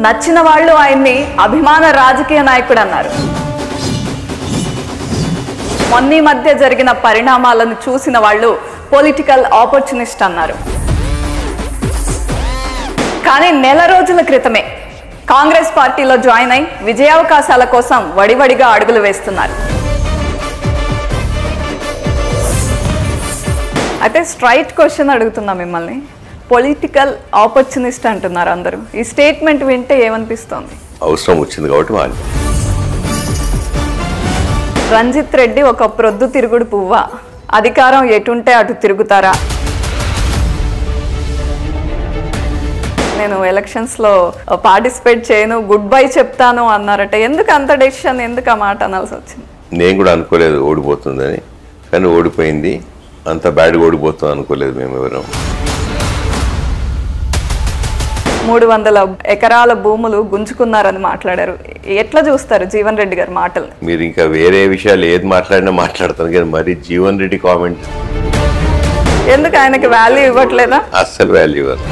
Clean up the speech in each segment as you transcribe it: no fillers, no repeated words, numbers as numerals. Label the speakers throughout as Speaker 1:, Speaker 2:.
Speaker 1: నచ్చిన వాళ్ళు ఆయన్ని అభిమాన రాజకీయ నాయకుడు అన్నారు. మొన్న మధ్య జరిగిన పరిణామాలను చూసిన వాళ్ళు పొలిటికల్ ఆపర్చునిస్ట్ అన్నారు. కానీ నెల రోజుల క్రితమే కాంగ్రెస్ పార్టీలో జాయిన్ అయి విజయావకాశాల కోసం వడివడిగా అడుగులు వేస్తున్నారు. అయితే స్ట్రైట్ క్వశ్చన్ అడుగుతున్నా మిమ్మల్ని, పొలిటికల్ ఆపర్చునిస్ట్ అంటున్నారు అందరూ. ఈ స్టేట్మెంట్ వింటే ఏమనిపిస్తోంది?
Speaker 2: అవసరం వచ్చింది కాబట్టి
Speaker 1: రంజిత్ రెడ్డి ఒక ప్రొద్దు తిరుగుడు పువ్వా, అధికారం ఎటుంటే అటు తిరుగుతారా? నేను ఎలక్షన్స్లో పార్టిసిపేట్ చేయను, గుడ్ బై చెప్తాను అన్నారట. ఎందుకు అంత డెసిషన్, ఎందుకు ఆ మాట అనాల్సి వచ్చింది?
Speaker 2: నేను కూడా అనుకోలేదు ఓడిపోతుందని, కానీ ఓడిపోయింది. అంత బ్యాడ్గా ఓడిపోతుంది అనుకోలేదు మేము ఎవరం.
Speaker 1: 300 ఎకరాల భూములు గుంజుకున్నారని మాట్లాడారు. ఎట్లా చూస్తారు జీవన్ రెడ్డి గారి మాటలు?
Speaker 2: మీరు ఇంకా వేరే విషయాలు ఏది మాట్లాడినా మాట్లాడతాను, కానీ మరి జీవన్ రెడ్డి కామెంట్
Speaker 1: ఎందుకు ఆయనకి వాల్యూ ఇవ్వట్లేదా?
Speaker 2: అస్సలు వాల్యూ ఇవ్వరు.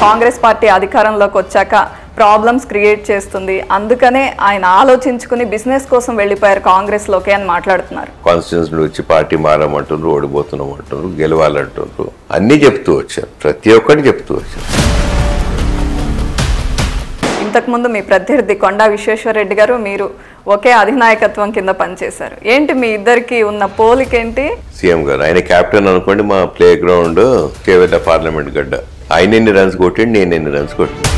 Speaker 1: కాంగ్రెస్ పార్టీ అధికారంలోకి వచ్చాక ప్రాబ్లమ్స్ క్రియేట్ చేస్తుంది, అందుకనే ఆయన ఆలోచించుకుని బిజినెస్ కోసం వెళ్ళిపోయారు కాంగ్రెస్లోకి అని మాట్లాడుతున్నారు.
Speaker 2: కాన్స్టిట్యూన్సీ వచ్చి పార్టీ మారమంటున్నారు, ఓడిపోతున్నాం అంటున్నారు, గెలవాలంటున్నారు, అన్నీ చెప్తూ వచ్చారు, ప్రతి ఒక్కటి చెప్తూ వచ్చారు.
Speaker 1: ఇంతకుముందు మీ ప్రత్యర్థి కొండా విశ్వేశ్వరరెడ్డి గారు, మీరు ఒకే అధినాయకత్వం కింద పనిచేశారు. ఏంటి మీ ఇద్దరికి ఉన్న పోలికేంటి?
Speaker 2: సీఎం గారు ఆయన క్యాప్టెన్ అనుకోండి, మా ప్లే గ్రౌండ్ చేవెళ్ళ పార్లమెంట్ గడ్డ. ఆయన ఎన్ని రన్స్ కొట్టిండి, నేను ఎన్ని రన్స్ కొట్టింది.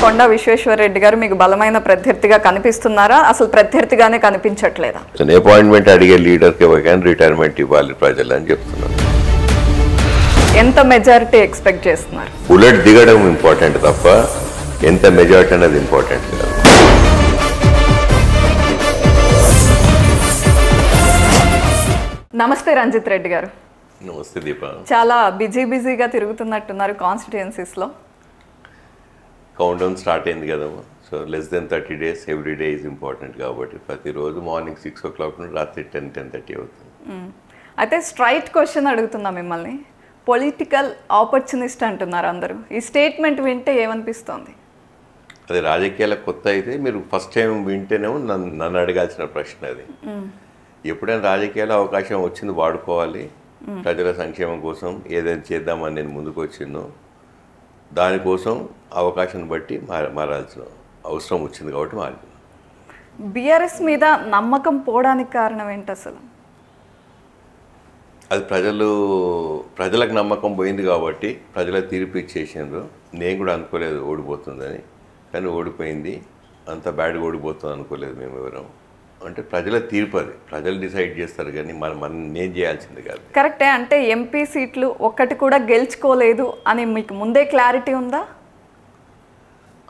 Speaker 1: కొండా విశ్వేశ్వరరెడ్డి గారు మీకు బలమైన ప్రత్యర్థిగా కనిపిస్తున్నారా, అసలు ప్రత్యర్థిగానే కనిపించట్లేదా?
Speaker 2: అపాయింట్మెంట్ అడిగే లీడర్కి ఎవరికైనా రిటైర్మెంట్ ఇవ్వాలి ప్రజలు అని చెప్తున్నారు.
Speaker 1: ఎంత మెజారిటీ ఎక్స్పెక్ట్ చేస్తున్నారు?
Speaker 2: బుల్లెట్ దిగడం ఇంపార్టెంట్ తప్ప ఎంత మెజారిటీ అనేది ఇంపార్టెంట్ కాదు.
Speaker 1: నమస్తే రంజిత్ రెడ్డి గారు.
Speaker 2: నమస్తే దీప.
Speaker 1: చాలా బిజీగా తిరుగుతున్నట్టున్నారు కాన్స్టిట్యుయెన్సీస్లో.
Speaker 2: కౌంట్ డౌన్ స్టార్ట్ అయింది కదమ్మా. So less than 30 days, every day is important. కాబట్టి ప్రతిరోజు మార్నింగ్ 6 o'clock నుండి రాత్రి 10-10:30 అవుతుంది.
Speaker 1: అయితే స్ట్రైట్ క్వశ్చన్ అడుగుతున్నా మిమ్మల్ని, పొలిటికల్ ఆపర్చునిస్ట్ అంటున్నారు అందరూ. ఈ స్టేట్మెంట్ వింటే ఏమనిపిస్తోంది?
Speaker 2: అది రాజకీయాలకు కొత్త అయితే మీరు ఫస్ట్ టైం వింటేనేమో నన్ను అడగాల్సిన ప్రశ్న అది. ఎప్పుడైనా రాజకీయాల అవకాశం వచ్చింది వాడుకోవాలి, ప్రజల సంక్షేమం కోసం ఏదైనా చేద్దామని నేను ముందుకు వచ్చిందో దానికోసం అవకాశం బట్టి మారాల్సిన అవసరం వచ్చింది కాబట్టి మారింది.
Speaker 1: బీఆర్ఎస్ మీద నమ్మకం పోవడానికి కారణం ఏంటి అసలు?
Speaker 2: అది ప్రజలకు నమ్మకం పోయింది కాబట్టి ప్రజలకు తీర్పు ఇచ్చేసారు. నేను కూడా అనుకోలేదు ఓడిపోతుందని, కానీ ఓడిపోయింది. అంత బ్యాడ్గా ఓడిపోతుంది అనుకోలేదు మేము ఎవరం. అంటే ప్రజల తీర్పు, అది ప్రజలు డిసైడ్ చేస్తారు, కానీ మనం నేను చేయాల్సింది కాదు.
Speaker 1: కరెక్టే. అంటే ఎంపీ సీట్లు ఒక్కటి కూడా గెలుచుకోలేదు అని మీకు ముందే క్లారిటీ ఉందా?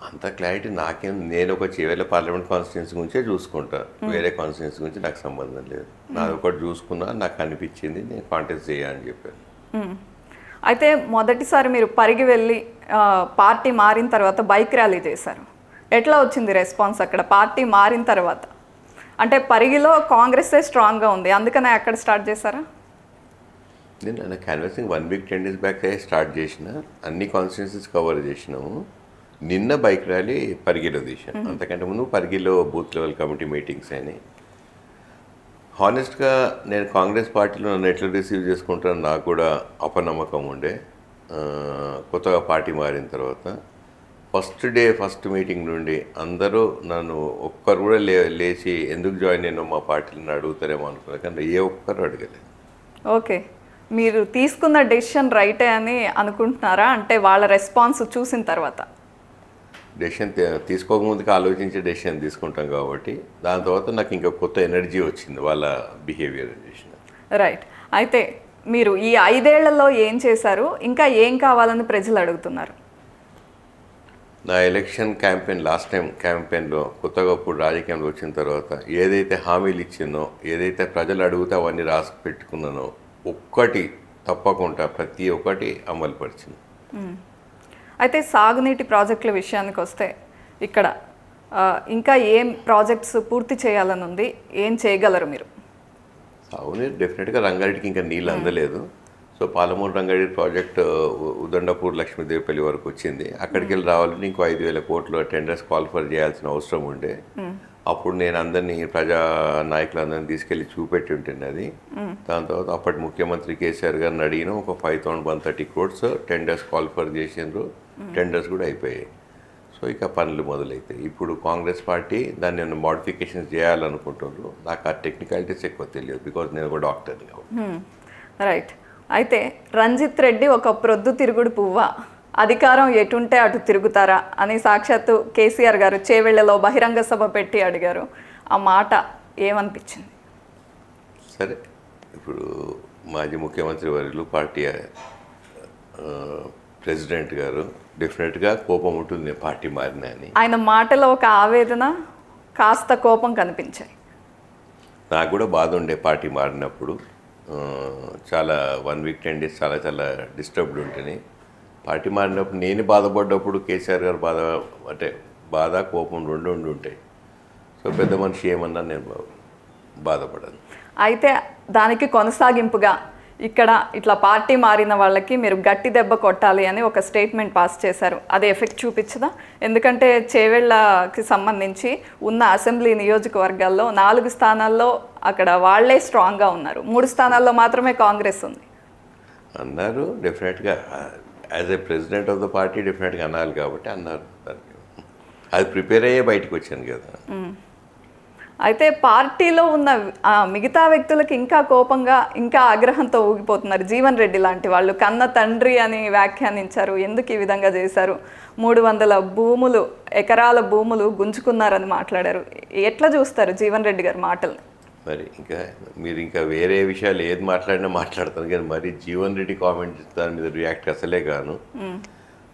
Speaker 2: అంత క్లారిటీ నాకేం, నేను ఒక చేవేళ్ళ పార్లమెంట్ కాన్స్టిట్యున్సీ గురించే చూసుకుంటా, వేరే కాన్స్టిట్యున్సీ గురించి నాకు సంబంధం లేదు. నాది ఒకటి చూసుకున్నా, నాకు అనిపించింది, నేను కాంటెస్ట్ చేయాలని చెప్పాను.
Speaker 1: అయితే మొదటిసారి మీరు పరిగి వెళ్ళి పార్టీ మారిన తర్వాత బైక్ ర్యాలీ చేశారు. ఎట్లా వచ్చింది రెస్పాన్స్ అక్కడ పార్టీ మారిన తర్వాత? అంటే పరిగిలో కాంగ్రెసే స్ట్రాంగ్గా ఉంది, అందుకనే అక్కడ స్టార్ట్ చేశారా?
Speaker 2: నేను canvassing 1 week 10 days back start చేసిన, అన్ని కాన్స్టిట్యున్సీస్ కవర్ చేసినాము. నిన్న బైక్ ర్యాలీ పరిగిలో తీసాను. అంతకంటే ముందు పరిగిలో బూత్ లెవెల్ కమిటీ మీటింగ్స్ అయినాయి. హానెస్ట్గా నేను కాంగ్రెస్ పార్టీలో నన్ను ఎట్లా రిసీవ్ చేసుకుంటానో నాకు కూడా అపనమ్మకం ఉండే. కొత్తగా పార్టీ మారిన తర్వాత ఫస్ట్ మీటింగ్ నుండి అందరూ నన్ను ఒక్కరు కూడా లేచి ఎందుకు జాయిన్ అయినా మా పార్టీని అడుగుతారేమో అనుకున్నారు, కానీ ఏ ఒక్కరు అడగలేదు.
Speaker 1: ఓకే, మీరు తీసుకున్న డెసిషన్ రైటే అని అనుకుంటున్నారా? అంటే వాళ్ళ రెస్పాన్స్ చూసిన తర్వాత?
Speaker 2: డెసిషన్ తీసుకోకముందుకు ఆలోచించే డెసిషన్ తీసుకుంటాం కాబట్టి దాని తర్వాత నాకు ఇంకా కొత్త ఎనర్జీ వచ్చింది వాళ్ళ బిహేవియర్ చేసిన.
Speaker 1: రైట్. అయితే మీరు ఈ 5 ఏళ్లలో ఏం చేశారు, ఇంకా ఏం కావాలని ప్రజలు అడుగుతున్నారు?
Speaker 2: నా ఎలక్షన్ క్యాంపెయిన్, లాస్ట్ టైం క్యాంపెయిన్లో కొత్తగా ఇప్పుడు రాజకీయంలో వచ్చిన తర్వాత ఏదైతే హామీలు ఇచ్చిందో, ఏదైతే ప్రజలు అడిగితే అవన్నీ రాసి పెట్టుకున్నానో ఒక్కటి తప్పకుండా ప్రతి ఒక్కటి అమలు పరిచింది.
Speaker 1: అయితే సాగునీటి ప్రాజెక్టుల విషయానికి వస్తే ఇక్కడ ఇంకా ఏం ప్రాజెక్ట్స్ పూర్తి చేయాలని ఉంది, ఏం చేయగలరు మీరు?
Speaker 2: సాగునీరు డెఫినెట్గా రంగారెడ్డికి ఇంకా నీళ్ళు అందలేదు. సో పాలమూరు రంగారెడ్డి ప్రాజెక్ట్ ఉదండపూర్ లక్ష్మీదేవిపల్లి వరకు వచ్చింది. అక్కడికి వెళ్ళి రావాలంటే ఇంకో 5,000 కోట్లు టెండర్స్ క్వాలిఫై చేయాల్సిన అవసరం ఉండే. అప్పుడు నేను అందరినీ ప్రజా నాయకులందరినీ తీసుకెళ్ళి చూపెట్టి ఉంటుంది అది. దాని తర్వాత అప్పటి ముఖ్యమంత్రి కేసీఆర్ గారిని అడిగిన ఒక 5,130 crores టెండర్స్ క్వాలిఫై చేసిండ్రు. టెండర్స్ కూడా అయిపోయాయి. సో ఇక పనులు మొదలైతాయి. ఇప్పుడు కాంగ్రెస్ పార్టీ దాన్ని నేను మోడిఫికేషన్స్ చేయాలనుకుంటున్నారు. నాకు ఆ టెక్నికాలిటీస్ ఎక్కువ తెలియదు, బికాజ్ నేను ఒక డాక్టర్ని కాబట్టి.
Speaker 1: రైట్. అయితే రంజిత్ రెడ్డి ఒక ప్రొద్దు తిరుగుడు పువ్వ, అధికారం ఎటుంటే అటు తిరుగుతారా అని సాక్షాత్తు కేసీఆర్ గారు చేవెళ్లలో బహిరంగ సభ పెట్టి అడిగారు. ఆ మాట ఏమనిపించింది?
Speaker 2: సరే, ఇప్పుడు మాజీ ముఖ్యమంత్రి వర్యులు పార్టీ ప్రెసిడెంట్ గారు డెఫినెట్గా కోపం ఉంటుంది పార్టీ మారినా అని.
Speaker 1: ఆయన మాటలో ఒక ఆవేదన, కాస్త కోపం కనిపించాయి.
Speaker 2: నాకు కూడా బాధ ఉండే పార్టీ మారినప్పుడు. చాలా 1 week 10 days చాలా చాలా డిస్టర్బ్డ్ ఉంటుంది. పార్టీ మారినప్పుడు నేను బాధపడ్డప్పుడు కేసీఆర్ గారు బాధ కోపం రెండు ఉంటాయి. సో పెద్ద మనిషి ఏమన్నా నేను బాధపడను.
Speaker 1: అయితే దానికి కొనసాగింపుగా ఇక్కడ ఇట్లా పార్టీ మారిన వాళ్ళకి మీరు గట్టి దెబ్బ కొట్టాలి అని ఒక స్టేట్మెంట్ పాస్ చేశారు. అది ఎఫెక్ట్ చూపించదా? ఎందుకంటే చేవెళ్ళకి సంబంధించి ఉన్న అసెంబ్లీ నియోజకవర్గాల్లో 4 స్థానాల్లో అక్కడ వాళ్లే స్ట్రాంగ్గా ఉన్నారు. 3 స్థానాల్లో మాత్రమే కాంగ్రెస్ ఉంది
Speaker 2: అన్నారు. డెఫినెట్గా as a president of the party డెఫినెట్గా అన్నారు కాబట్టి అన్నారు. అది ప్రిపేర్ అయ్యే బయటకు వచ్చాను కదా.
Speaker 1: అయితే పార్టీలో ఉన్న మిగతా వ్యక్తులకి ఇంకా కోపంగా, ఇంకా ఆగ్రహంతో ఊగిపోతున్నారు. జీవన్ రెడ్డి లాంటి వాళ్ళు కన్న తండ్రి అని వ్యాఖ్యానించారు. ఎందుకు ఈ విధంగా చేశారు? 300 ఎకరాల భూములు గుంజుకున్నారని మాట్లాడారు. ఎట్లా చూస్తారు జీవన్ రెడ్డి గారి మాటలు?
Speaker 2: మరి మీరు ఇంకా వేరే విషయాలు ఏది మాట్లాడినా మాట్లాడతాను, కానీ మరి జీవన్ రెడ్డి కామెంట్ దాని మీద రియాక్ట్ అసలే కాను.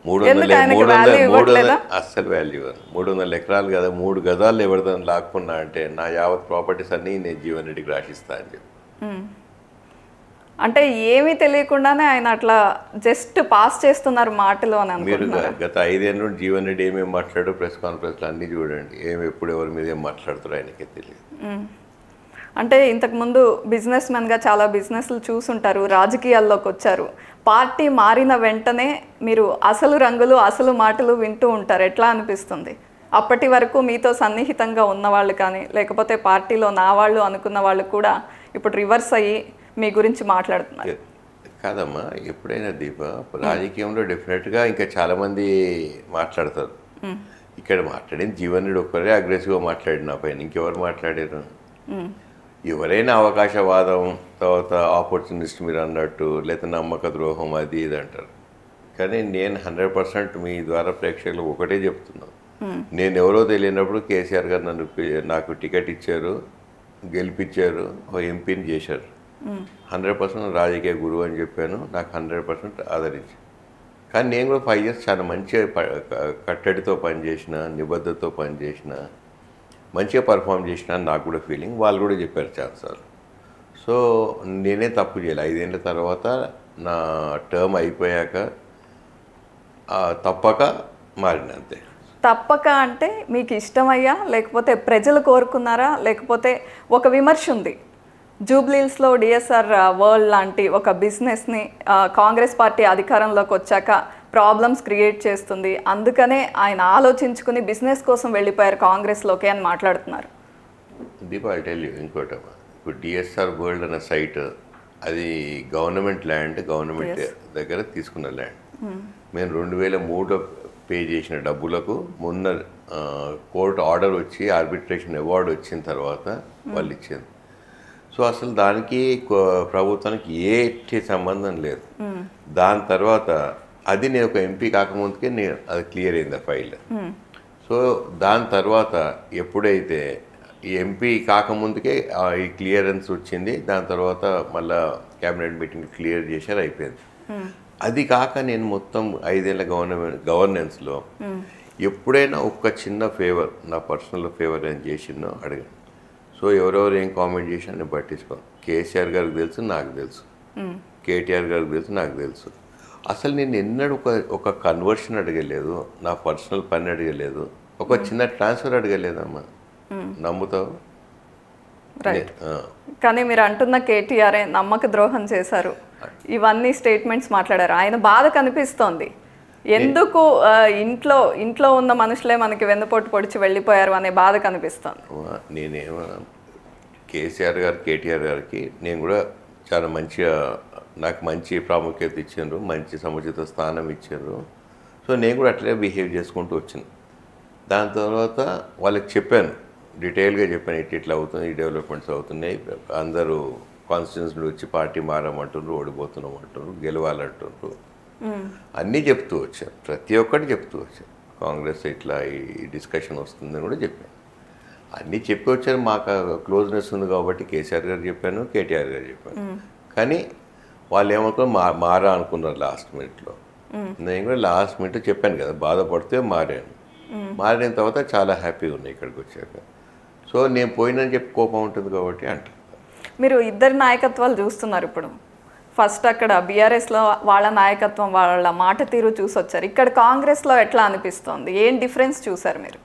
Speaker 2: 300 అస్సలు వాల్యూ 300 ఎకరాలు కదా, 3 గజాలు ఎవరిదాన్ని లాక్కున్నా అంటే నా యావత్ ప్రాపర్టీస్ అన్నీ నేను జీవన్ రెడ్డికి రాసిస్తా అని చెప్పి.
Speaker 1: అంటే ఏమీ తెలియకుండానే ఆయన అట్లా జస్ట్ పాస్ చేస్తున్నారు మాటలు అని
Speaker 2: మీరు గత 5 ఏళ్ళ నుండి జీవన్ రెడ్డి ఏమేమి మాట్లాడో ప్రెస్ కాన్ఫరెన్స్లో అన్నీ చూడండి. ఎప్పుడు ఎవరి మీద ఏం మాట్లాడుతారో ఆయనకే తెలియదు.
Speaker 1: అంటే ఇంతకుముందు బిజినెస్ మ్యాన్గా చాలా బిజినెస్లు చూసుంటారు, రాజకీయాల్లోకి వచ్చారు. పార్టీ మారిన వెంటనే మీరు అసలు రంగులు, అసలు మాటలు వింటూ ఉంటారు. ఎట్లా అనిపిస్తుంది? అప్పటి వరకు మీతో సన్నిహితంగా ఉన్నవాళ్ళు కానీ, లేకపోతే పార్టీలో నా వాళ్ళు అనుకున్న వాళ్ళు కూడా ఇప్పుడు రివర్స్ అయ్యి మీ గురించి మాట్లాడుతున్నారు.
Speaker 2: కాదమ్మా, ఎప్పుడైనా దీప రాజకీయంలో డెఫినెట్గా ఇంకా చాలామంది మాట్లాడతారు. ఇక్కడ మాట్లాడింది జీవన్ రెడ్డి ఒక్కరే అగ్రెసివ్గా మాట్లాడిన పైన ఇంకెవరు మాట్లాడారు? ఎవరైనా అవకాశవాదం, తర్వాత ఆపర్చునిస్ట్ మీరు అన్నట్టు, లేదా నమ్మక ద్రోహం అది ఇది అంటారు. కానీ నేను 100% మీ ద్వారా ప్రేక్షకులకు ఒకటే చెప్తున్నాను. నేను ఎవరో తెలియనప్పుడు కేసీఆర్ గారు నాకు టికెట్ ఇచ్చారు, గెలిపించారు, ఒక ఎంపీని చేశారు. 100% రాజకీయ గురువు అని చెప్పాను. నాకు 100% ఆదరించారు. కానీ నేను కూడా 5 years చాలా మంచిగా కట్టడితో పనిచేసిన, నిబద్ధతతో పనిచేసిన, మంచిగా పర్ఫామ్ చేసిన అని నాకు కూడా ఫీలింగ్. వాళ్ళు కూడా చెప్పారు చాలాసార్లు. సో నేనే తప్పు చేయాలి. 5 ఏళ్ళ తర్వాత నా టర్మ్ అయిపోయాక తప్పక మారిన అంతే.
Speaker 1: తప్పక అంటే మీకు ఇష్టమయ్యా, లేకపోతే ప్రజలు కోరుకున్నారా? లేకపోతే ఒక విమర్శ ఉంది, జూబ్లీహిల్స్లో డిఎస్ఆర్ వరల్డ్ లాంటి ఒక బిజినెస్ని కాంగ్రెస్ పార్టీ అధికారంలోకి వచ్చాక ప్రాబ్లమ్స్ క్రియేట్ చేస్తుంది, అందుకనే ఆయన ఆలోచించుకుని బిజినెస్ కోసం వెళ్ళిపోయారు కాంగ్రెస్లోకి అని మాట్లాడుతున్నారు.
Speaker 2: దీపా టెల్ యూ ఇంకోటి, ఇప్పుడు డిఎస్ఆర్ వరల్డ్ అనే సైట్ అది గవర్నమెంట్ ల్యాండ్, గవర్నమెంట్ దగ్గర తీసుకున్న ల్యాండ్. మేము 2003లో పే చేసిన డబ్బులకు మొన్న కోర్టు ఆర్డర్ వచ్చి ఆర్బిట్రేషన్ అవార్డు వచ్చిన తర్వాత వాళ్ళు ఇచ్చింది. సో అసలు దానికి ప్రభుత్వానికి ఏ సంబంధం లేదు. దాని తర్వాత అది నేను ఒక ఎంపీ కాకముందుకే అది క్లియర్ అయింది ఆ ఫైల్. సో దాని తర్వాత ఎప్పుడైతే ఈ ఎంపీ కాకముందుకే ఈ క్లియరెన్స్ వచ్చింది, దాని తర్వాత మళ్ళీ క్యాబినెట్ మీటింగ్ క్లియర్ చేశారు, అయిపోయింది. అది కాక నేను మొత్తం 5 ఏళ్ళ గవర్నెన్స్లో ఎప్పుడైనా ఒక్క చిన్న ఫేవర్, నా పర్సనల్ ఫేవర్ ఏం చేసిందో అడగండి. సో ఎవరెవరు ఏం కామెంట్ చేసినా నేను పట్టించుకోను. కేసీఆర్ గారికి తెలుసు, నాకు తెలుసు. కేటీఆర్ గారికి తెలుసు, నాకు తెలుసు. అసలు నేను ఎన్నడూ ఒక కన్వర్షన్ అడగలేదు, నా పర్సనల్ పని అడగలేదు, ఒక చిన్న ట్రాన్స్ఫర్ అడగలేదమ్మా. నమ్ముతావు?
Speaker 1: కానీ మీరు అంటున్న కేటీఆర్ఏ నమ్మక ద్రోహం చేశారు. ఇవన్నీ స్టేట్మెంట్స్ మాట్లాడారు. ఆయన బాధ కనిపిస్తోంది. ఎందుకు ఇంట్లో ఉన్న మనుషులే మనకి వెన్నుపోటు పొడిచి వెళ్ళిపోయారు అనే బాధ కనిపిస్తోంది.
Speaker 2: నేనేమో కేసీఆర్ గారు, కేటీఆర్ గారికి నేను కూడా చాలా మంచిగా, నాకు మంచి ప్రాముఖ్యత ఇచ్చారు, మంచి సముచిత స్థానం ఇచ్చారు. సో నేను కూడా అట్లే బిహేవ్ చేసుకుంటూ వచ్చాను. దాని తర్వాత వాళ్ళకి చెప్పాను, డీటెయిల్గా చెప్పాను, ఇట్లా అవుతుంది, ఈ డెవలప్మెంట్స్ అవుతున్నాయి, అందరూ కాన్స్టిట్యూన్సీలు వచ్చి పార్టీ మారమంటున్నారు, ఓడిపోతున్నాం అంటున్నారు, గెలవాలంటున్నారు, అన్నీ చెప్తూ వచ్చాను. ప్రతి ఒక్కటి చెప్తూ వచ్చాను. కాంగ్రెస్ ఇట్లా ఈ డిస్కషన్ వస్తుందని కూడా చెప్పాను. అన్నీ చెప్పి వచ్చాను. మాకు క్లోజ్నెస్ ఉంది కాబట్టి కేసీఆర్ గారు చెప్పాను, కేటీఆర్ గారు చెప్పాను. కానీ వాళ్ళు ఏమనుకో మారా అనుకున్నారు లాస్ట్ మినిట్లో. నేను కూడా లాస్ట్ మినిట్ చెప్పాను కదా, బాధపడితే మారాను. మారిన తర్వాత చాలా హ్యాపీగా ఉన్నాయి ఇక్కడికి వచ్చాక. సో నేను పోయినని చెప్పి కోపం ఉంటుంది కాబట్టి అంటారు.
Speaker 1: మీరు ఇద్దరి నాయకత్వాలు చూస్తున్నారు ఇప్పుడు. ఫస్ట్ అక్కడ బీఆర్ఎస్లో వాళ్ళ నాయకత్వం, వాళ్ళ మాట తీరు చూసి వచ్చారు. ఇక్కడ కాంగ్రెస్లో ఎట్లా అనిపిస్తోంది? ఏం డిఫరెన్స్ చూసారు మీరు?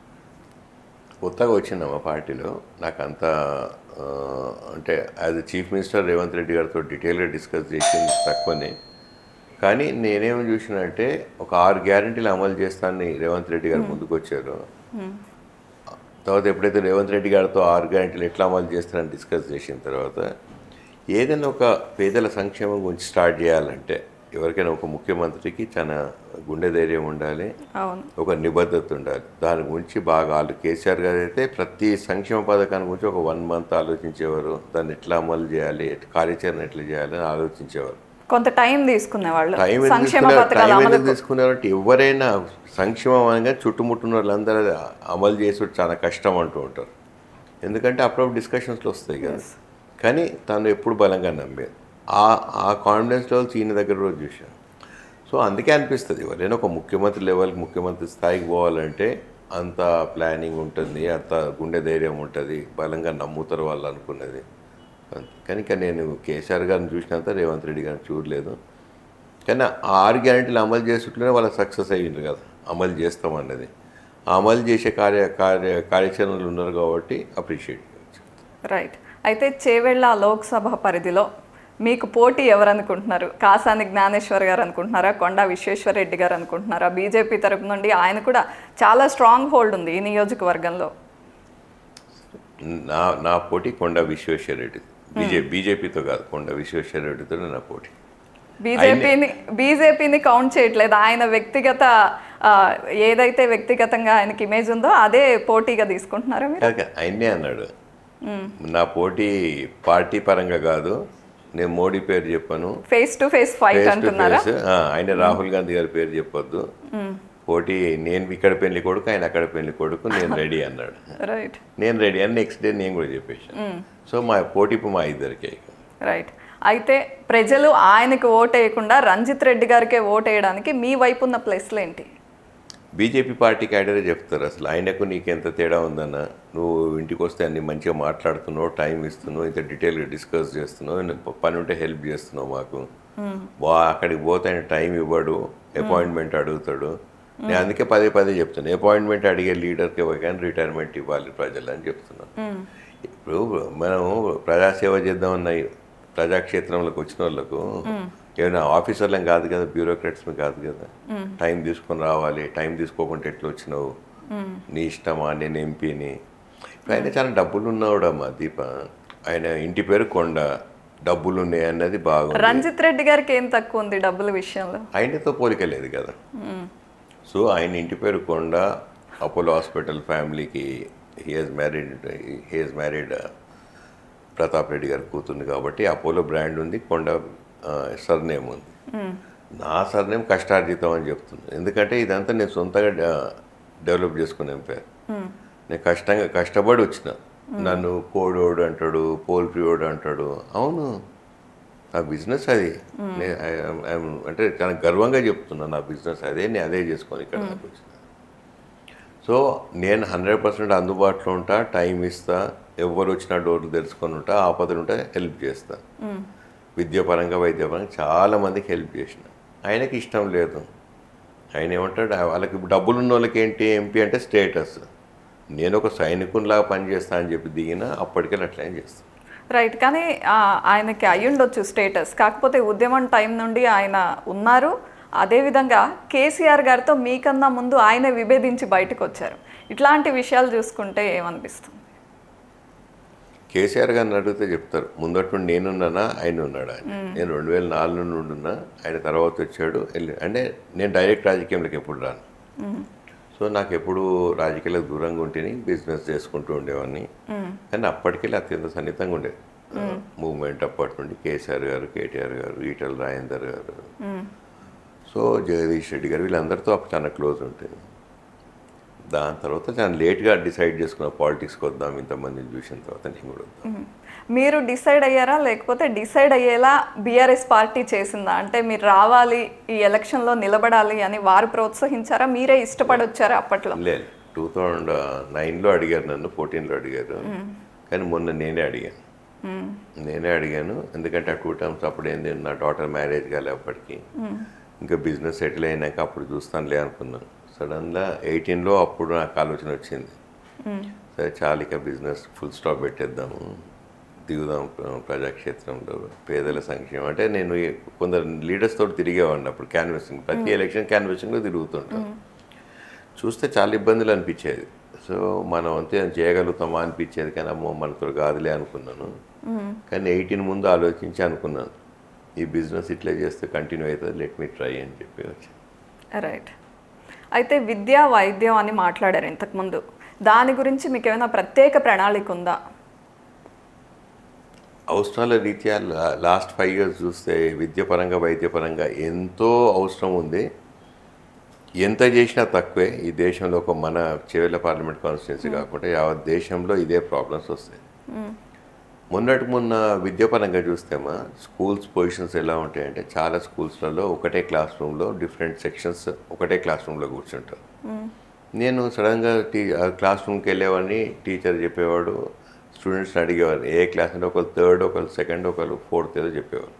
Speaker 2: కొత్తగా వచ్చిన మా పార్టీలో నాకు అంత అంటే as chief minister Revanth Reddy గారితో డీటెయిల్గా డిస్కస్ చేసింది తక్కువనే. కానీ నేనేమి చూసినంటే ఒక 6 గ్యారెంటీలు అమలు చేస్తానని రేవంత్ రెడ్డి గారు ముందుకు వచ్చారు. తర్వాత ఎప్పుడైతే రేవంత్ రెడ్డి గారితో 6 గ్యారెంటీలు ఎట్లా అమలు చేస్తారని డిస్కస్ చేసిన తర్వాత ఏదైనా ఒక పేదల సంక్షేమం గురించి స్టార్ట్ చేయాలంటే ఎవరికైనా ఒక ముఖ్యమంత్రికి చాలా గుండె ధైర్యం ఉండాలి, ఒక నిబద్ధత ఉండాలి. దాని గురించి బాగా కేసీఆర్ గారు అయితే ప్రతి సంక్షేమ పథకాన్ని గురించి ఒక 1 మంత్ ఆలోచించేవారు. దాన్ని ఎట్లా అమలు చేయాలి, కార్యాచరణ ఎట్లా చేయాలని ఆలోచించేవారు.
Speaker 1: కొంత టైం తీసుకునేవాళ్ళు.
Speaker 2: టైం తీసుకునేవారంటే ఎవరైనా సంక్షేమం అనగా చుట్టుముట్టున్న వాళ్ళందరూ అమలు చేసి చాలా కష్టం అంటూ ఉంటారు. ఎందుకంటే అప్పుడప్పుడు డిస్కషన్స్లో వస్తాయి కదా. కానీ తను ఎప్పుడు బలంగా నమ్మేది. ఆ కాన్ఫిడెన్స్ లెవెల్స్ ఈయన దగ్గర రోజు చూశాను. సో అందుకే అనిపిస్తుంది ఎవరైనా ఒక ముఖ్యమంత్రి లెవెల్కి, ముఖ్యమంత్రి స్థాయికి పోవాలంటే అంత ప్లానింగ్ ఉంటుంది, అంత గుండె ధైర్యం ఉంటుంది, బలంగా నమ్ముతారు వాళ్ళు అనుకున్నది. కనుక నేను కేసీఆర్ గారిని చూసినంత రేవంత్ రెడ్డి గారిని చూడలేదు. కానీ ఆ 6 గ్యారెంటీలు అమలు చేస్తుంటేనే వాళ్ళు సక్సెస్ అయ్యిండ్రు కదా, అమలు చేస్తామన్నది. అమలు చేసే కార్యాచరణలు ఉన్నారు కాబట్టి అప్రిషియేట్ చేయవచ్చు.
Speaker 1: రైట్. అయితే చేవెళ్ళ లోక్సభ పరిధిలో మీకు పోటీ ఎవరు అనుకుంటున్నారు? కాసాని జ్ఞానేశ్వర్ గారు అనుకుంటున్నారా, కొండా విశ్వేశ్వరరెడ్డి గారు అనుకుంటున్నారా? బీజేపీ తరపు నుండి ఆయన కూడా చాలా స్ట్రాంగ్ హోల్డ్ ఉంది ఈ నియోజకవర్గంలో.
Speaker 2: నా పోటీ కొండా విశ్వేశ్వరరెడ్డి. బీజేపీతో కాదు, కొండా విశ్వేశ్వరరెడ్డితో నా పోటీ.
Speaker 1: బీజేపీని కౌంట్ చేయట్లేదు. ఆయన వ్యక్తిగత ఏదైతే వ్యక్తిగతంగా ఆయనకి ఇమేజ్ ఉందో అదే పోటీగా తీసుకుంటున్నారా మీరు?
Speaker 2: ఆయనే అన్నాడు నా పోటీ పార్టీ పరంగా కాదు, నేను మోడీ పేరు చెప్పాను,
Speaker 1: ఫేస్ టు ఫేస్ ఫైట్ అంటున్నారా?
Speaker 2: ఆయన రాహుల్ గాంధీ గారి పేరు చెప్పొద్దు, పోటీ నేను ఇక్కడ పెళ్లి కొడుకు, ఆయన అక్కడ పెళ్లి కొడుకు, నేను రెడీ అన్నాడు. నేను రెడీ అని నెక్స్ట్ డే నేను కూడా చెప్పేసాను. సో మా పోటీ మా ఇద్దరికే.
Speaker 1: రైట్. అయితే ప్రజలు ఆయనకు ఓటేయకుండా రంజిత్ రెడ్డి గారికే ఓటేయడానికి మీ వైపు ఉన్న ప్లస్లు ఏంటి?
Speaker 2: బీజేపీ పార్టీ క్యాడరే చెప్తారు అసలు ఆయనకు నీకెంత తేడా ఉందన్న, నువ్వు ఇంటికి వస్తే అన్ని మంచిగా మాట్లాడుతున్నావు, టైం ఇస్తున్నావు, ఇంత డీటెయిల్గా డిస్కస్ చేస్తున్నావు, పని ఉంటే హెల్ప్ చేస్తున్నావు మాకు. అక్కడికి పోతే ఆయన టైం ఇవ్వడు, అపాయింట్మెంట్ అడుగుతాడు. నేను అందుకే పదే చెప్తాను, అపాయింట్మెంట్ అడిగే లీడర్కి కానీ రిటైర్మెంట్ ఇవ్వాలి ప్రజలు అని చెప్తున్నాను. ఇప్పుడు మనం ప్రజాసేవ చేద్దామన్న ప్రజాక్షేత్రంలోకి వచ్చిన వాళ్ళకు ఏమైనా ఆఫీసర్లం కాదు కదా, బ్యూరోక్రాట్స్మి కాదు కదా. టైం తీసుకొని రావాలి, టైం తీసుకోకుండా ఎట్లా వచ్చినావు, నీ ఇష్టమా, నేను ఎంపీని. ఇప్పుడు ఆయన చాలా డబ్బులు ఉన్నావుడమ్మా దీప, ఆయన ఇంటి పేరు కొండ, డబ్బులు ఉన్నాయి అన్నది బాగుంది.
Speaker 1: రంజిత్ రెడ్డి గారికి ఏం తక్కువ ఉంది డబ్బుల విషయంలో?
Speaker 2: ఆయనతో పోలిక లేదు కదా. సో ఆయన ఇంటి పేరు కొండ, అపోలో హాస్పిటల్ ఫ్యామిలీకి he he's married Pratap Reddy గారి కూతుర్ని కాబట్టి అపోలో బ్రాండ్ ఉంది, కొండ సర్నేమ్ ఉంది. నా సర్నేమ్ కష్టార్జితం అని చెప్తుంది. ఎందుకంటే ఇదంతా నేను సొంతంగా డెవలప్ చేసుకునే పేరు. నేను కష్టపడి వచ్చిన. నన్ను కోడోడు అంటాడు, పోల్ట్రీోడు అంటాడు. అవును, నా బిజినెస్ అది. అంటే చాలా గర్వంగా చెప్తున్నా, నా బిజినెస్ అదే, నేను అదే చేసుకొని ఇక్కడ నాకు వచ్చిన. సో నేను 100% అందుబాటులో ఉంటా, టైం ఇస్తా, ఎవరు వచ్చినా డోర్లు తెరుచుకొని ఉంటా, ఆపదలు ఉంటే హెల్ప్ చేస్తా. విద్యాపరంగా, వైద్యపరంగా చాలామందికి హెల్ప్ చేసిన. ఆయనకి ఇష్టం లేదు. ఆయన ఏమంటాడు, వాళ్ళకి డబ్బులు ఉన్న వాళ్ళకి ఏంటి ఎంపీ అంటే స్టేటస్. నేను ఒక సైనికునిలాగా పనిచేస్తా అని చెప్పి దిగిన, అప్పటికెళ్ళి అట్లా చేస్తాను.
Speaker 1: రైట్. కానీ ఆయనకి అయ్యుండొచ్చు స్టేటస్, కాకపోతే ఉద్యమం టైం నుండి ఆయన ఉన్నారు. అదేవిధంగా కేసీఆర్ గారితో మీకన్నా ముందు ఆయనే విభేదించి బయటకు వచ్చారు. ఇట్లాంటి విషయాలు చూసుకుంటే ఏమనిపిస్తుంది?
Speaker 2: కేసీఆర్ గారిని అడిగితే చెప్తారు, ముందటి నుండి నేనున్నానా ఆయన ఉన్నాడా అని. నేను 2004 నుండి ఉన్నా, ఆయన తర్వాత వచ్చాడు అంటే నేను డైరెక్ట్ రాజకీయంలోకి ఎప్పుడు రాను. సో నాకు ఎప్పుడు రాజకీయాలకు దూరంగా ఉంటేనే బిజినెస్ చేసుకుంటూ ఉండేవాడిని. కానీ అప్పటికెళ్ళి అత్యంత సన్నిహితంగా ఉండేది మూవ్మెంట్. అప్పటి నుండి కేసీఆర్ గారు, కేటీఆర్ గారు, ఈటల రాజేందర్ గారు, సో జగదీష్ రెడ్డి గారు, వీళ్ళందరితో అప్పుడు చాలా క్లోజ్ ఉంటుంది. దాని తర్వాత చాలా లేట్గా డిసైడ్ చేసుకున్న పాలిటిక్స్కి వద్దాం, ఇంతమందిని చూసిన తర్వాత నేను కూడా వద్దాం.
Speaker 1: మీరు డిసైడ్ అయ్యారా, లేకపోతే డిసైడ్ అయ్యేలా బీఆర్ఎస్ పార్టీ చేసిందా? అంటే మీరు రావాలి, ఈ ఎలక్షన్లో నిలబడాలి అని వారు ప్రోత్సహించారా, మీరే ఇష్టపడి వచ్చారా అప్పట్లో?
Speaker 2: లేదు, 2009లో అడిగారు, నన్ను 14లో అడిగారు. కానీ మొన్న నేనే అడిగాను. ఎందుకంటే ఆ 2 టర్మ్స్ అప్పుడు ఏంది, నా డాటర్ మ్యారేజ్ కాలే అప్పటికి, ఇంకా బిజినెస్ సెటిల్ అయినాక అప్పుడు చూస్తానులే అనుకున్నాను. సడన్గా 18లో అప్పుడు నాకు ఆలోచన వచ్చింది, సరే చాలు ఇక బిజినెస్ ఫుల్ స్టాప్ పెట్టేద్దాము, దిగుదాం ప్రజాక్షేత్రంలో, పేదల సంక్షేమం. అంటే నేను కొందరు లీడర్స్ తోటి తిరిగేవాడిని అప్పుడు, క్యాన్వసింగ్, ప్రతి ఎలక్షన్ క్యాన్వసింగ్లో తిరుగుతుంటాను. చూస్తే చాలా ఇబ్బందులు అనిపించేది. సో మనం అంతే చేయగలుగుతామా అనిపించేది, కానీ అమ్మో మనతో కాదులే అనుకున్నాను. కానీ 18 ముందు ఆలోచించి అనుకున్నాను, ఈ బిజినెస్ ఇట్లా చేస్తే కంటిన్యూ అవుతుంది, లెట్ మీ ట్రై అని చెప్పి వచ్చి.
Speaker 1: రైట్. అయితే విద్యా వైద్యం అని మాట్లాడారు ఇంతకుముందు, దాని గురించి మీకు ఏమైనా ప్రత్యేక ప్రణాళిక ఉందా?
Speaker 2: అవసరాల రీత్యా లాస్ట్ 5 years చూస్తే విద్యాపరంగా వైద్యపరంగా ఎంతో అవసరం ఉంది. ఎంత చేసినా తక్కువే. ఈ దేశంలో ఒక మన చివరి పార్లమెంట్ కాన్స్టిట్యున్సీ కాకుండా యావత్ దేశంలో ఇదే ప్రాబ్లమ్స్ వస్తాయి. మొన్న విద్యాపరంగా చూస్తేమా స్కూల్స్ పొజిషన్స్ ఎలా ఉంటాయంటే, చాలా స్కూల్స్లలో ఒకటే క్లాస్ రూమ్లో డిఫరెంట్ సెక్షన్స్ ఒకటే క్లాస్ రూమ్లో కూర్చుంటారు. నేను సడన్గా క్లాస్ రూమ్కి వెళ్ళేవాడిని, టీచర్ చెప్పేవాడు, స్టూడెంట్స్ని అడిగేవారు ఏ క్లాస్ అంటే, ఒకరు 3rd, ఒకరు 2nd, ఒకరు 4th ఏదో చెప్పేవారు.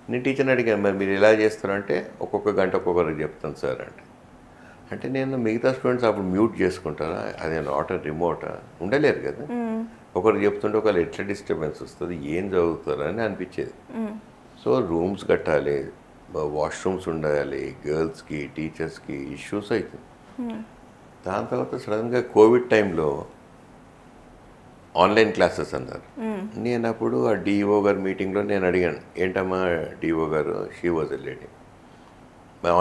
Speaker 2: నేను టీచర్ని అడిగాను, మరి మీరు ఎలా చేస్తారంటే, ఒక్కొక్క గంట ఒక్కొక్కరికి చెప్తాను సార్ అంటే నేను మిగతా స్టూడెంట్స్ అప్పుడు మ్యూట్ చేసుకుంటారా, అదే నాట్ రిమోటా, ఉండలేరు కదా, ఒకరు చెప్తుంటే ఒకరు ఎట్లా డిస్టర్బెన్స్ వస్తుంది, ఏం చదువుతారు అని అనిపించేది. సో రూమ్స్ కట్టాలి, వాష్రూమ్స్ ఉండాలి, గర్ల్స్కి టీచర్స్కి ఇష్యూస్ అవుతుంది. దాని తర్వాత సడన్గా కోవిడ్ టైంలో ఆన్లైన్ క్లాసెస్ అన్నారు. నేను అప్పుడు ఆ డిఓ గారు మీటింగ్లో నేను అడిగాను, ఏంటమ్మా డిఓ గారు, she was a lady,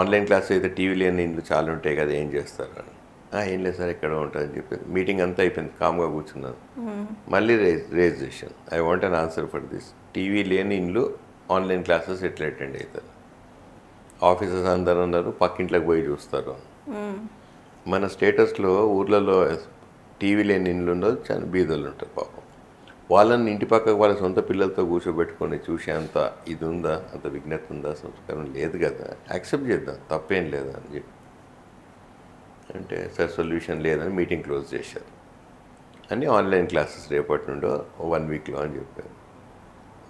Speaker 2: online class అయితే టీవీ లేని ఇంట్లో చాలా ఉంటాయి కదా, ఏం చేస్తారు అని. ఏం లేదు సార్ ఎక్కడ ఉంటుందని చెప్పి మీటింగ్ అంతా అయిపోయింది, కామ్గా కూర్చున్నాను. మళ్ళీ రేజ్ చేశాను, I want an answer for this. TV లేని ఇంట్లో ఆన్లైన్ క్లాసెస్ ఎట్లా అటెండ్ అవుతారు? ఆఫీసర్స్ అందరూ ఉన్నారు, పక్కింట్లోకి పోయి చూస్తారు. మన స్టేటస్లో ఊర్లలో టీవీ లేని ఇండ్లు ఉండదు, చాలా బీదలు ఉంటారు పాపం. వాళ్ళని ఇంటి పక్కకు వాళ్ళ సొంత పిల్లలతో కూర్చోబెట్టుకొని చూసే అంత ఇది ఉందా, అంత విజ్ఞత ఉందా, సంస్కారం లేదు కదా, యాక్సెప్ట్ చేద్దాం, తప్పేం లేదా అని చెప్పి అంటే, సార్ సొల్యూషన్ లేదని మీటింగ్ క్లోజ్ చేశారు. అని ఆన్లైన్ క్లాసెస్ రేపటి నుండో 1 weekలో అని చెప్పారు.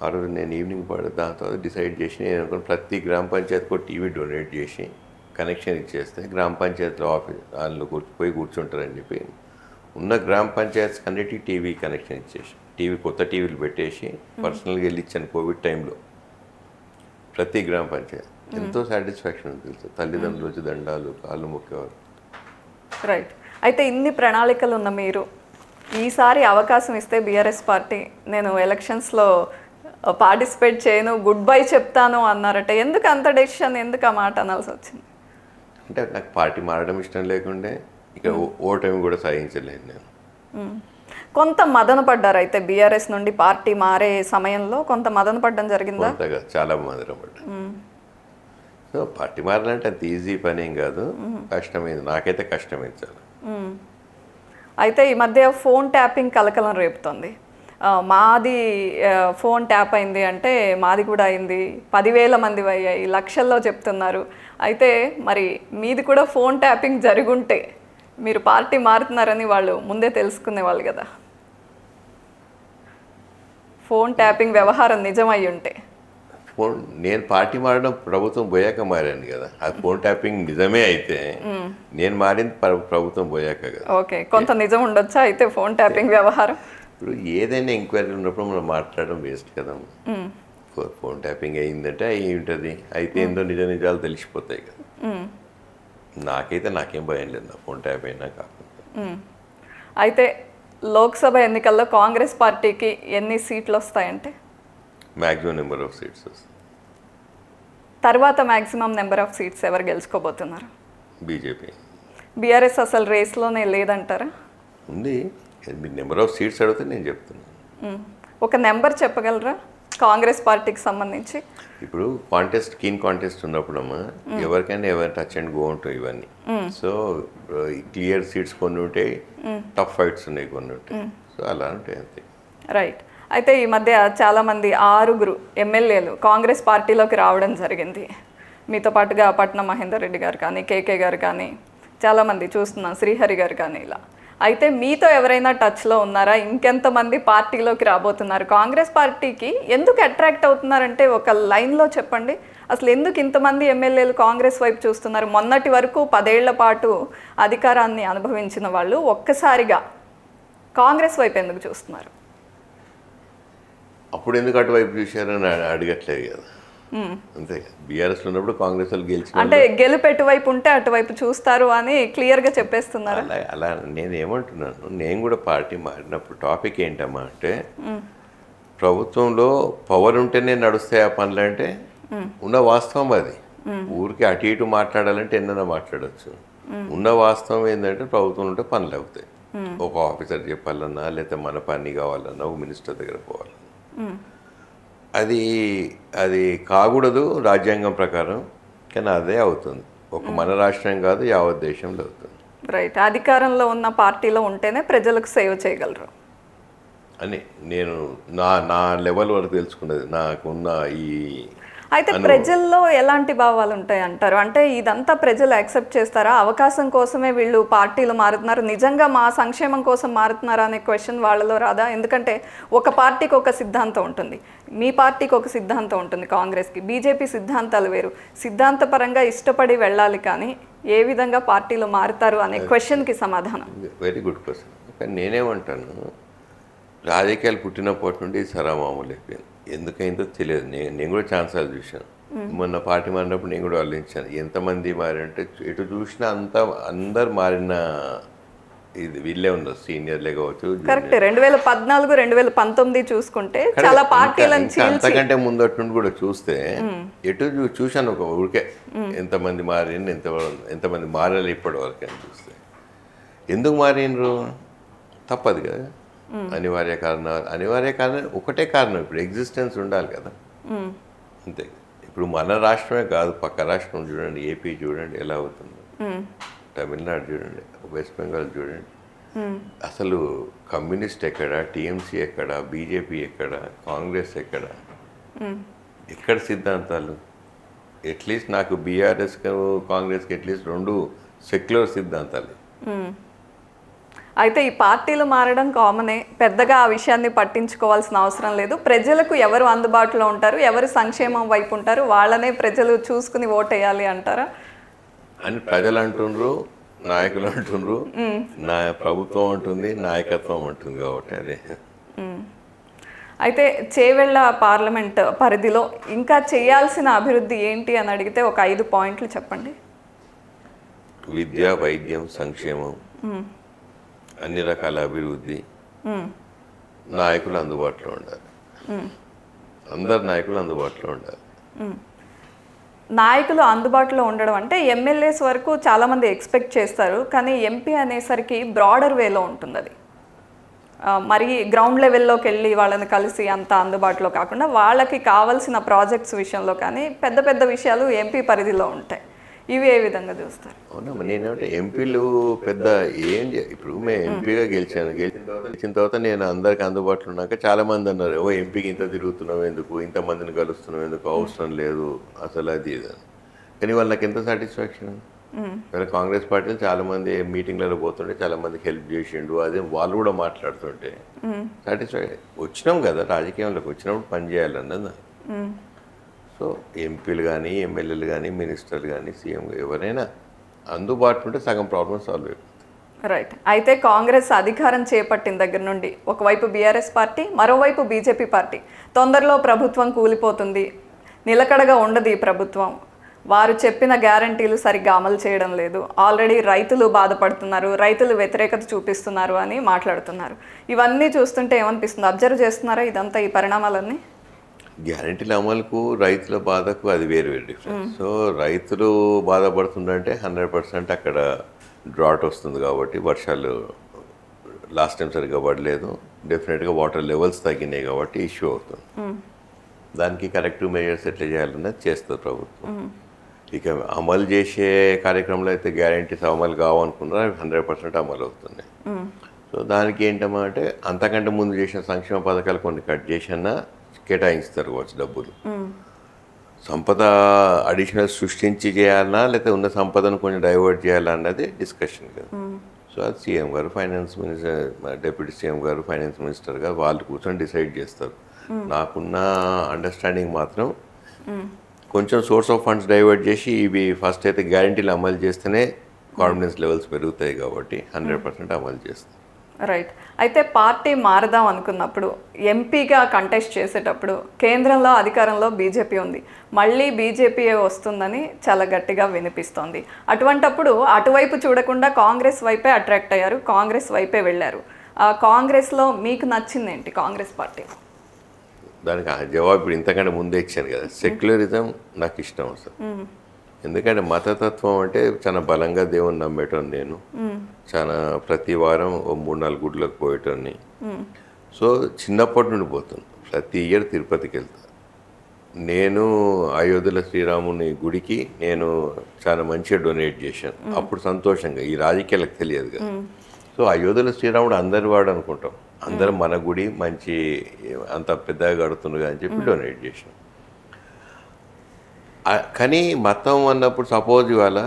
Speaker 2: ఆ రోజు నేను ఈవినింగ్ దాని తర్వాత డిసైడ్ చేసి, నేను అనుకుని ప్రతి గ్రామ పంచాయతీకి ఒక టీవీ డొనేట్ చేసి కనెక్షన్ ఇచ్చేస్తే గ్రామ పంచాయతీలో ఆఫీస్ వాళ్ళు పోయి కూర్చుంటారని చెప్పి ఉన్న గ్రామ పంచాయతీస్ అన్నిటికీ టీవీ కనెక్షన్ ఇచ్చేసి, కొత్త టీవీలు పెట్టేసి పర్సనల్గా వెళ్ళి ఇచ్చాను కోవిడ్ టైంలో ప్రతి గ్రామ పంచాయతీ. ఎంతో సాటిస్ఫాక్షన్ ఉంది తెలుసు, తల్లిదండ్రులు వచ్చి దండాలు కాళ్ళు మొక్కేవారు.
Speaker 1: రైట్. అయితే ఇన్ని ప్రణాళికలు ఉన్న మీరు ఈసారి అవకాశం ఇస్తే బీఆర్ఎస్ పార్టీ, నేను ఎలక్షన్స్లో పార్టిసిపేట్ చేయను, గుడ్ బై చెప్తాను అన్నారట. ఎందుకు అంత డెసిషన్, ఎందుకు ఆ మాట అనాల్సి వచ్చింది?
Speaker 2: అంటే నాకు పార్టీ మారడం ఇష్టం లేకుండే, ఇక ఓటమి కూడా సాధించలేను నేను.
Speaker 1: కొంత మదన పడ్డారు అయితే బీఆర్ఎస్ నుండి పార్టీ మారే సమయంలో కొంత మదన పడ్డం జరిగిందా?
Speaker 2: చాలా మదన పడ్డా. సో పార్టీ మారాలంటే అంత ఈజీ పని ఏం కాదు, కష్టమైంది, నాకైతే కష్టమైంది చాలా.
Speaker 1: అయితే ఈ మధ్య ఫోన్ ట్యాపింగ్ కలకలం రేపుతోంది. మాది ఫోన్ ట్యాప్ అయింది అంటే మాది కూడా అయింది, 10,000 మంది అయ్యాయి, లక్షల్లో చెప్తున్నారు. అయితే మరి మీది కూడా ఫోన్ ట్యాపింగ్ జరుగుంటే మీరు పార్టీ మారుతున్నారని వాళ్ళు ముందే తెలుసుకునేవాళ్ళు కదా. ఫోన్ ట్యాపింగ్ వ్యవహారం నిజమై ఉంటే.
Speaker 2: నేను పార్టీ మారడం ప్రభుత్వం పోయాక మారాను కదా, అది ఫోన్ ట్యాపింగ్ నిజమే అయితే నేను మారింది ప్రభుత్వం పోయాక కదా.
Speaker 1: ఓకే, కొంత నిజం ఉండొచ్చా అయితే ఫోన్ ట్యాపింగ్ వ్యవహారం?
Speaker 2: ఇప్పుడు ఏదైనా ఎంక్వైరీ ఉన్నప్పుడు మనం మాట్లాడడం వేస్ట్ కదా. ఫోన్ ట్యాపింగ్ అయ్యిందంటే అయి ఉంటుంది, అయితే ఏందో నిజాలు తెలిసిపోతాయి కదా. నాకేం భయం లేదు, నా ఫోన్ ట్యాప్ అయినా కాకుండా.
Speaker 1: అయితే లోక్సభ ఎన్నికల్లో కాంగ్రెస్ పార్టీకి ఎన్ని సీట్లు వస్తాయంటే?
Speaker 2: మ్యాక్సిమం నెంబర్ ఆఫ్ సీట్స్ వస్తాయి.
Speaker 1: తర్వాత మ్యాక్సిమం నెంబర్ ఆఫ్ సీట్స్ ఎవరు గెలుచుకోబోతున్నారు?
Speaker 2: బీజేపీ.
Speaker 1: బీఆర్ఎస్ అసలు రేస్లోనే లేదంటారా?
Speaker 2: ఉంది. మీరు నెంబర్ ఆఫ్ సీట్స్ అడిగితే నేను చెప్తున్నాను.
Speaker 1: ఒక నెంబర్ చెప్పగలరా కాంగ్రెస్ పార్టీకి సంబంధించి?
Speaker 2: ఇప్పుడు కీన్ కాంటెస్ట్ ఉన్నప్పుడమ్మా ఎవరికైనా టచ్ అండ్ గో ఉంటాయి ఇవన్నీ. సో క్లియర్ సీట్స్ కొన్ని ఉంటాయి, టఫ్ ఫైట్స్ ఉన్నాయి కొన్ని ఉంటాయి. సో అలా ఉంటాయి అంతే.
Speaker 1: రైట్. అయితే ఈ మధ్య చాలామంది 6 ఎమ్మెల్యేలు కాంగ్రెస్ పార్టీలోకి రావడం జరిగింది. మీతో పాటుగా పట్నం మహేందర్ రెడ్డి గారు కానీ, కేకే గారు కానీ, చాలామంది చూస్తున్నాం, శ్రీహరి గారు కానీ, ఇలా. అయితే మీతో ఎవరైనా టచ్లో ఉన్నారా? ఇంకెంతమంది పార్టీలోకి రాబోతున్నారు? కాంగ్రెస్ పార్టీకి ఎందుకు అట్రాక్ట్ అవుతున్నారంటే ఒక లైన్లో చెప్పండి. అసలు ఎందుకు ఇంతమంది ఎమ్మెల్యేలు కాంగ్రెస్ వైపు చూస్తున్నారు? మొన్నటి వరకు 10 ఏళ్ల పాటు అధికారాన్ని అనుభవించిన వాళ్ళు ఒక్కసారిగా కాంగ్రెస్ వైపు ఎందుకు చూస్తున్నారు?
Speaker 2: అప్పుడు ఎందుకు అటువైపు చూశారని అడగట్లేదు కదా. అంతే. బీఆర్ఎస్లో ఉన్నప్పుడు కాంగ్రెస్ వాళ్ళు గెలిచి
Speaker 1: అంటే గెలుపు ఎటువైపు ఉంటే అటువైపు చూస్తారు అని క్లియర్గా చెప్పేస్తున్నారు.
Speaker 2: అలా నేను ఏమంటున్నాను, నేను కూడా పార్టీ మారినప్పుడు టాపిక్ ఏంటమ్మా అంటే, ప్రభుత్వంలో పవర్ ఉంటేనే నడుస్తాయి ఆ పనులు అంటే ఉన్న వాస్తవం అది. ఊరికి అటు ఇటు మాట్లాడాలంటే ఎన్నైనా మాట్లాడచ్చు. ఉన్న వాస్తవం ఏంటంటే ప్రభుత్వం ఉంటే పనులు అవుతాయి. ఒక ఆఫీసర్ చెప్పాలన్నా, లేకపోతే మన పని కావాలన్నా, ఒక మినిస్టర్ దగ్గర పోవాలన్నా, అది కాకూడదు రాజ్యాంగం ప్రకారం, కానీ అదే అవుతుంది. ఒక మన రాష్ట్రం కాదు, యావత్ దేశంలో అవుతుంది.
Speaker 1: రైట్. అధికారంలో ఉన్న పార్టీలో ఉంటేనే ప్రజలకు సేవ చేయగలరు
Speaker 2: అని నేను నా లెవెల్ వరకు తెలుసుకున్నది, నాకున్న ఈ.
Speaker 1: అయితే ప్రజల్లో ఎలాంటి భావాలు ఉంటాయి అంటారు? అంటే ఇదంతా ప్రజలు యాక్సెప్ట్ చేస్తారా? అవకాశం కోసమే వీళ్ళు పార్టీలు మారుతున్నారు, నిజంగా మా సంక్షేమం కోసం మారుతున్నారా అనే క్వశ్చన్ వాళ్ళలో రాదా? ఎందుకంటే ఒక పార్టీకి ఒక సిద్ధాంతం ఉంటుంది, మీ పార్టీకి ఒక సిద్ధాంతం ఉంటుంది, కాంగ్రెస్కి. బీజేపీ సిద్ధాంతాలు వేరు. సిద్ధాంతపరంగా ఇష్టపడి వెళ్ళాలి, కానీ ఏ విధంగా పార్టీలు మారుతారు అనే క్వశ్చన్కి సమాధానం.
Speaker 2: Very good question. కానీ నేనేమంటాను, రాజకీయాలు పుట్టినప్పటి నుండి సరామామూలు అయిపోయింది. ఎందుకైందో తెలియదు. నేను కూడా ఛాన్సాలు చూశాను. మొన్న పార్టీ మారినప్పుడు నేను కూడా ఆలోచించాను, ఎంతమంది మారంటే ఎటు చూసినా అందరు మారిన ఇది వీళ్ళే ఉన్నారు, సీనియర్లే కావచ్చు.
Speaker 1: కరెక్ట్. 2014, 2019 చూసుకుంటే చాలా పార్టీలను
Speaker 2: అంతకంటే ముందటి నుండి కూడా చూస్తే ఎటు చూశాను ఒక ఊరికే ఎంతమంది మారింది, ఎంతమంది మారాలి ఇప్పటి వరకు అని చూస్తే. ఎందుకు మారినరు? తప్పదు కదా. అనివార్య కారణం ఒకటే కారణం, ఇప్పుడు ఎగ్జిస్టెన్స్ ఉండాలి కదా. అంతే. ఇప్పుడు మన రాష్ట్రమే కాదు, పక్క రాష్ట్రం చూడండి, ఏపీ చూడండి ఎలా అవుతుంది, తమిళనాడు చూడండి, వెస్ట్ బెంగాల్ చూడండి. అసలు కమ్యూనిస్ట్ ఎక్కడ, టీఎంసీ ఎక్కడ, బీజేపీ ఎక్కడ, కాంగ్రెస్ ఎక్కడ సిద్ధాంతాలు? అట్లీస్ట్ నాకు బీఆర్ఎస్ కాంగ్రెస్కి అట్లీస్ట్ 2 సెక్యులర్ సిద్ధాంతాలు.
Speaker 1: అయితే ఈ పార్టీలు మారడం కామనే, పెద్దగా ఆ విషయాన్ని పట్టించుకోవాల్సిన అవసరం లేదు. ప్రజలకు ఎవరు అందుబాటులో ఉంటారు, ఎవరు సంక్షేమం వైపు ఉంటారు, వాళ్ళనే ప్రజలు చూసుకుని ఓటేయాలి అంటారా
Speaker 2: అని ప్రజలు అంటుండ్రు, నాయకులు అంటుండ్రు, ప్రభుత్వం ఉంటుంది, నాయకత్వం ఉంటుంది కాబట్టి అదే.
Speaker 1: అయితే చేవెళ్ళ పార్లమెంట్ పరిధిలో ఇంకా చేయాల్సిన అభివృద్ధి ఏంటి అని అడిగితే ఒక 5 పాయింట్లు చెప్పండి.
Speaker 2: విద్య, వైద్యం, సంక్షేమం, అన్ని రకాల అభివృద్ధి, నాయకులు అందుబాటులో ఉండాలి. అందరు నాయకులు అందుబాటులో ఉండాలి.
Speaker 1: నాయకులు అందుబాటులో ఉండడం అంటే ఎమ్మెల్యేస్ వరకు చాలామంది ఎక్స్పెక్ట్ చేస్తారు, కానీ ఎంపీ అనేసరికి బ్రాడర్ వేలో ఉంటుంది. అది మరి గ్రౌండ్ లెవెల్లోకి వెళ్ళి వాళ్ళని కలిసి అంత అందుబాటులో కాకుండా వాళ్ళకి కావాల్సిన ప్రాజెక్ట్స్ విషయంలో కానీ పెద్ద పెద్ద విషయాలు ఎంపీ పరిధిలో ఉంటాయి. ఇవి ఏ విధంగా చూస్తారు?
Speaker 2: అవునమ్మా, నేనేమంటే ఎంపీలు పెద్ద ఇప్పుడు మేము ఎంపీగా గెలిచిన తర్వాత నేను అందరికి అందుబాటులో ఉన్నాక చాలామంది అన్నారు, ఓ ఎంపీకి ఇంత తిరుగుతున్నావు ఎందుకు, ఇంతమందిని కలుస్తున్నావు ఎందుకు, అవసరం లేదు అసలు అది ఇది. కానీ వాళ్ళకి ఎంత సాటిస్ఫాక్షన్. ఇలా కాంగ్రెస్ పార్టీలో చాలామంది మీటింగ్లలో పోతుంటే చాలామందికి హెల్ప్ చేసిండు, అదే వాళ్ళు కూడా మాట్లాడుతుంటే సాటిస్ఫాక్షన్. వచ్చినాం కదా రాజకీయంలోకి, వచ్చినప్పుడు పని చేయాలన్నది. సో ఎంపీలు కానీ, ఎమ్మెల్యేలు కానీ, మినిస్టర్లు కానీ, సీఎం ఎవరైనా అందుబాటులో ఉంటే సగం ప్రాబ్లమ్ సాల్వ్ అయిపోతుంది.
Speaker 1: రైట్. అయితే కాంగ్రెస్ అధికారం చేపట్టిన దగ్గర నుండి ఒకవైపు బీఆర్ఎస్ పార్టీ, మరోవైపు బీజేపీ పార్టీ తొందరలో ప్రభుత్వం కూలిపోతుంది, నిలకడగా ఉండదు ఈ ప్రభుత్వం, వారు చెప్పిన గ్యారంటీలు సరిగ్గా అమలు చేయడం లేదు, ఆల్రెడీ రైతులు బాధపడుతున్నారు, రైతులు వ్యతిరేకత చూపిస్తున్నారు అని మాట్లాడుతున్నారు. ఇవన్నీ చూస్తుంటే ఏమనిపిస్తుంది? అబ్జర్వ్ చేస్తున్నారా ఇదంతా, ఈ పరిణామాలన్నీ?
Speaker 2: గ్యారెంటీల అమలుకు రైతుల బాధకు అది వేరు వేరు డిఫరెన్స్. సో రైతులు బాధపడుతుందంటే 100% అక్కడ డ్రాట్ వస్తుంది కాబట్టి, వర్షాలు లాస్ట్ టైం సరిగ్గా పడలేదు, డెఫినెట్గా వాటర్ లెవెల్స్ తగ్గినాయి కాబట్టి ఇష్యూ అవుతుంది. దానికి కరెక్టివ్ మెజర్స్ ఎట్లా చేయాలన్నది చేస్తుంది ప్రభుత్వం. ఇక అమలు చేసే కార్యక్రమంలో అయితే గ్యారెంటీస్ అమలు కావనుకున్నారో 100% అమలు అవుతున్నాయి. సో దానికి ఏంటమ్మా అంటే, అంతకంటే ముందు చేసిన సంక్షేమ పథకాలు కొన్ని కట్ చేసినా కేటాయిస్తారు కావచ్చు డబ్బులు. సంపద అడిషనల్ సృష్టించి చేయాలన్నా లేకపోతే ఉన్న సంపదను కొంచెం డైవర్ట్ చేయాలా అన్నది డిస్కషన్ కదా. సో అది సీఎం గారు, ఫైనాన్స్ మినిస్టర్, డిప్యూటీ సీఎం గారు, ఫైనాన్స్ మినిస్టర్ గారు వాళ్ళు కూర్చొని డిసైడ్ చేస్తారు. నాకున్న అండర్స్టాండింగ్ మాత్రం కొంచెం సోర్స్ ఆఫ్ ఫండ్స్ డైవర్ట్ చేసి ఇవి ఫస్ట్ అయితే గ్యారంటీలు అమలు చేస్తేనే కాన్ఫిడెన్స్ లెవెల్స్ పెరుగుతాయి కాబట్టి 100% అమలు చేస్తాం.
Speaker 1: రైట్. అయితే పార్టీ మారదాం అనుకున్నప్పుడు, ఎంపీగా కంటెస్ట్ చేసేటప్పుడు కేంద్రంలో అధికారంలో బీజేపీ ఉంది, మళ్ళీ బీజేపీ వస్తుందని చాలా గట్టిగా వినిపిస్తోంది. అటువంటప్పుడు అటువైపు చూడకుండా కాంగ్రెస్ వైపే అట్రాక్ట్ అయ్యారు, కాంగ్రెస్ వైపే వెళ్ళారు. కాంగ్రెస్లో మీకు నచ్చింది ఏంటి కాంగ్రెస్ పార్టీ?
Speaker 2: దానికి జవాబు ఇప్పుడు ఇంతకంటే ముందే ఇచ్చాను కదా. సెక్యులరిజం నాకు ఇష్టం అసలు. ఎందుకంటే మతతత్వం అంటే చాలా బలంగా దేవుని నమ్మేటోని నేను, చాలా ప్రతి వారం 3-4 గుడ్లకు పోయేటోని. సో చిన్నప్పటి నుండి పోతాను, ప్రతి ఇయర్ తిరుపతికి వెళ్తాను. నేను అయోధ్యలో శ్రీరాముని గుడికి నేను చాలా మంచిగా డొనేట్ చేశాను. అప్పుడు సంతోషంగా, ఈ రాజకీయాలకు తెలియదు కదా. సో అయోధ్యలో శ్రీరాముడు అందరి వాడు అనుకుంటాం, అందరం మన గుడి మంచి అంత పెద్దగా కడుతుండగా అని చెప్పి డొనేట్ చేశాం. కానీ మతం అన్నప్పుడు సపోజ్ ఇవాళ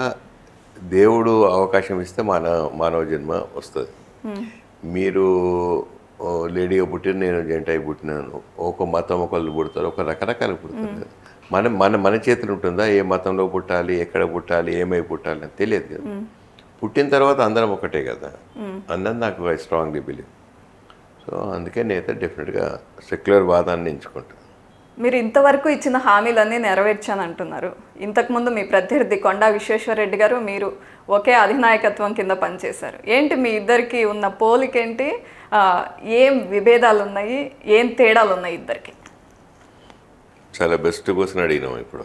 Speaker 2: దేవుడు అవకాశం ఇస్తే మానవ జన్మ వస్తుంది. మీరు లేడీగా పుట్టిన, నేను జంటై పుట్టినాను, ఒక మతం ఒకళ్ళు పుడతారు, ఒక రకరకాలు పుడతారు కదా. మన చేతులు ఉంటుందా ఏ మతంలో పుట్టాలి, ఎక్కడ పుట్టాలి, ఏమై పుట్టాలి అని తెలియదు కదా. పుట్టిన తర్వాత అందరం ఒకటే కదా అన్నది నాకు ఐ స్ట్రాంగ్లీ బిలీవ్. సో అందుకే నేనైతే డెఫినెట్గా సెక్యులర్ వాదాన్ని ఎంచుకుంటాను.
Speaker 1: మీరు ఇంతవరకు ఇచ్చిన హామీలన్నీ నెరవేర్చాను అంటున్నారు. ఇంతకుముందు మీ ప్రత్యర్థి కొండా విశ్వేశ్వరరెడ్డి గారు, మీరు ఒకే అధినాయకత్వం కింద పనిచేశారు. ఏంటి మీ ఇద్దరికి ఉన్న పోలికేంటి? ఏం విభేదాలు ఉన్నాయి, ఏం తేడాలు ఉన్నాయి ఇద్దరికి?
Speaker 2: చాలా బెస్ట్ క్వశ్చన్ అడిగినాం ఇప్పుడు.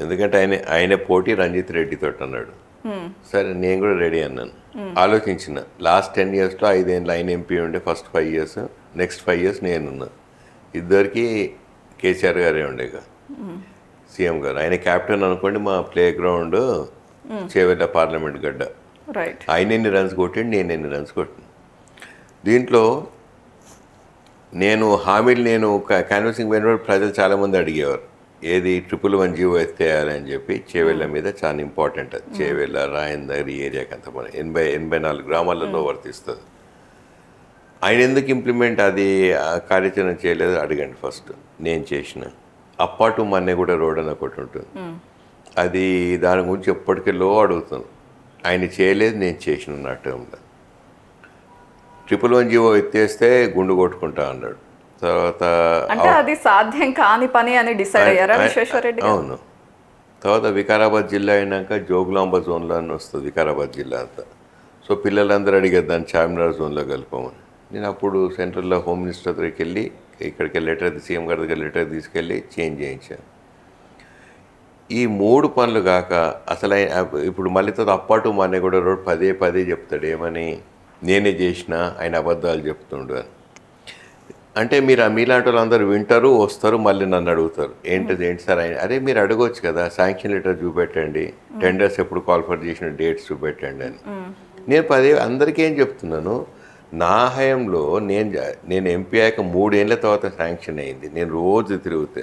Speaker 2: ఎందుకంటే ఆయన పోటీ రంజిత్ రెడ్డితో అన్నాడు. సరే నేను కూడా రెడీ అన్నాను. ఆలోచించిన లాస్ట్ 10 yearsలో 5 ఏళ్ళు ఆయన ఎంపీ ఉండే, ఫస్ట్ 5 years, నెక్స్ట్ 5 years నేనున్నా. ఇద్దరికి కేసీఆర్ గారే ఉండేగా సీఎం గారు. ఆయన క్యాప్టెన్ అనుకోండి. మా ప్లే గ్రౌండ్ చేవెళ్ళ పార్లమెంట్ గడ్డ. ఆయన ఎన్ని రన్స్ కొట్టిండు, నేను ఎన్ని రన్స్ కొట్టిన. దీంట్లో నేను హామీలు క్యాన్వాసింగ్ పోయినప్పుడు ప్రజలు చాలామంది అడిగేవారు, ఏది 111 జీవో ఎత్తేయాలని చెప్పి. చేవెళ్ళ మీద చాలా ఇంపార్టెంట్ అది. చేవెళ్ళ, రాయందర్, ఈ ఏరియాకి అంత మన 84 గ్రామాలలో వర్తిస్తుంది. ఆయన ఎందుకు ఇంప్లిమెంట్ అది కార్యాచరణ చేయలేదు అడగండి ఫస్ట్. నేను చేసిన అప్పాటు మన్నెగూడ రోడ్ అని ఒకటి ఉంటుంది, అది దాని గురించి ఎప్పటికెళ్ళో అడుగుతాను. ఆయన చేయలేదు, నేను చేసిన నా టర్మ్లో. 111 జీవో ఎత్తేస్తే గుండు కొట్టుకుంటా అన్నాడు. తర్వాత
Speaker 1: అది సాధ్యం కాని పని అని డిసైడ్ అయ్యారా విశ్వేశ్వరరెడ్డి?
Speaker 2: అవును. తర్వాత వికారాబాద్ జిల్లా అయినాక జోగులాంబ జోన్లో అని వస్తుంది వికారాబాద్ జిల్లా అంతా. సో పిల్లలందరూ అడిగారు దాన్ని చార్మినార్ జోన్లో కలుపుకోమని. నేను అప్పుడు సెంట్రల్లో హోమ్ మినిస్టర్ దగ్గరికి వెళ్ళి, ఇక్కడికి లెటర్, సీఎం గారి దగ్గర లెటర్ తీసుకెళ్ళి చేంజ్ చేయించాను. ఈ 3 పనులు కాక అసలు ఇప్పుడు మళ్ళీ తర్వాత అప్పాటు మన్నెగూడ రోడ్ పదే చెప్తాడు ఏమని, నేనే చేసిన, ఆయన అబద్ధాలు చెప్తుండు అని. అంటే మీలాంటి వాళ్ళు అందరూ వింటారు, వస్తారు, మళ్ళీ నన్ను అడుగుతారు ఏంటి సార్ ఆయన. అరే మీరు అడగవచ్చు కదా, శాంక్షన్ లెటర్ చూపెట్టండి, టెండర్స్ ఎప్పుడు కాల్ఫర్ చేసిన డేట్స్ చూపెట్టండి అని. నేను అందరికీ ఏం చెప్తున్నాను, నా హయాంలో నేను ఎంపీ అయ్యాక 3 ఏళ్ళ తర్వాత శాంక్షన్ అయింది. నేను రోజు తిరుగుతే